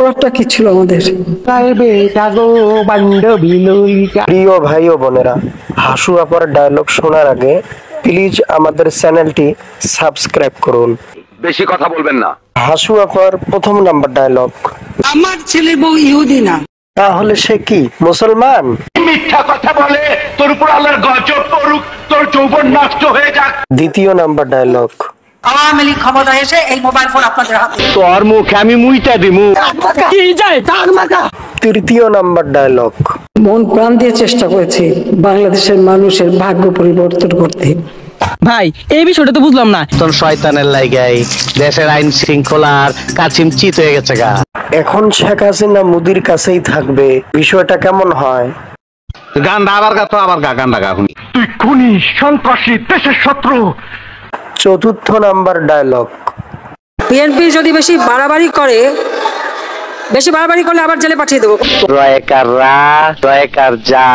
অপরাধটা কি ছিল আমাদের? প্রিয় ভাই ও বোনেরা, হাসু আপার ডায়লগ শোনার আগে প্লিজ আমাদের চ্যানেলটি সাবস্ক্রাইব করুন। বেশি কথা বলবেন না। হাসু আপার প্রথম নাম্বার ডায়লগ, আমার ছেলে বউ ইহুদি না। তাহলে সে কি মুসলমান? মিথ্যা কথা বলে তোর উপর আল্লাহর গজব পড়ুক, তোর যৌবন নষ্ট হয়ে যাক। দ্বিতীয় নাম্বার ডায়লগ, আওয়ামী লীগ ক্ষমতা এসে এই মোবাইল ফোন আপনাদের হাতে। তোর মুখে আমি মুইটা দিমু। তৃতীয় নাম্বার ডায়লগ, মন প্রাণ দিয়ে চেষ্টা করেছি বাংলাদেশের মানুষের ভাগ্য পরিবর্তন করতে। ভাই এই বিষয়টা তো বুঝলাম না। তোর শয়তানের লাইগাই দেশের আইন শৃঙ্খলার কাছিম চিত হয়ে গেছে গা। এখন শেখ হাসিনা মোদির কাছেই থাকবে, বিষয়টা কেমন হয়? গান্ডা আবার গা তো আবার গা গান্ডা গা শুনি। তুই খুনি, সন্ত্রাসী, দেশের শত্রু। চতুর্থ নাম্বার ডায়লগ, বিএনপি যদি বেশি বাড়াবাড়ি করলে আবার জেলে পাঠিয়ে দেবো। রয়েকার রা রয়েকার যা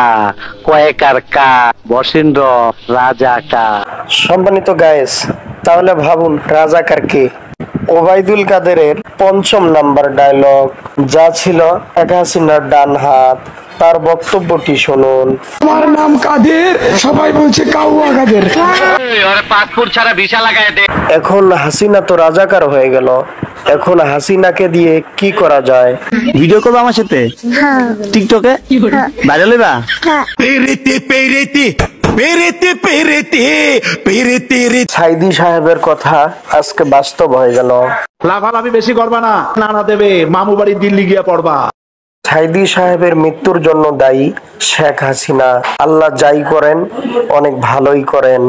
কয়েকার কা বসেন্দ্র রাজা কা। সম্মানিত গায়েস, তাহলে ভাবুন রাজাকার কে? ওবায়দুল কাদেরের পঞ্চম নাম্বার ডায়লগ, যা ছিল শেখ হাসিনার ডান হাত, তার বক্তব্যটি শুনুন। আমার নাম কাদের, সবাই বলছে কাউয়া কাদের। ওরে পাসপোর্ট ছাড়া ভিসা লাগায় দে। এখন হাসিনা তো রাজাকার হয়ে গেল, এখন হাসিনাকে দিয়ে কি করা যায়? ভিডিও করবে আমার সাথে টিকটকে ভাইরাল হইবা। সাইদি সাহেবের কথা আজকে বাস্তব হয়ে গেল। লাফালাফি বেশি করবা না, নানা দেবে মামু বাড়ি দিল্লি গিয়া পড়বা। সাইদি সাহেবের মৃত্যুর জন্য দায়ী শেখ হাসিনা। আল্লাহ যাই করেন অনেক ভালোই করেন।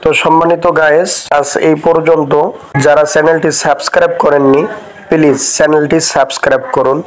তো সম্মানিত গায়েস, আজ এই পর্যন্ত। যারা চ্যানেলটি সাবস্ক্রাইব করেননি প্লিজ চ্যানেলটি সাবস্ক্রাইব করুন।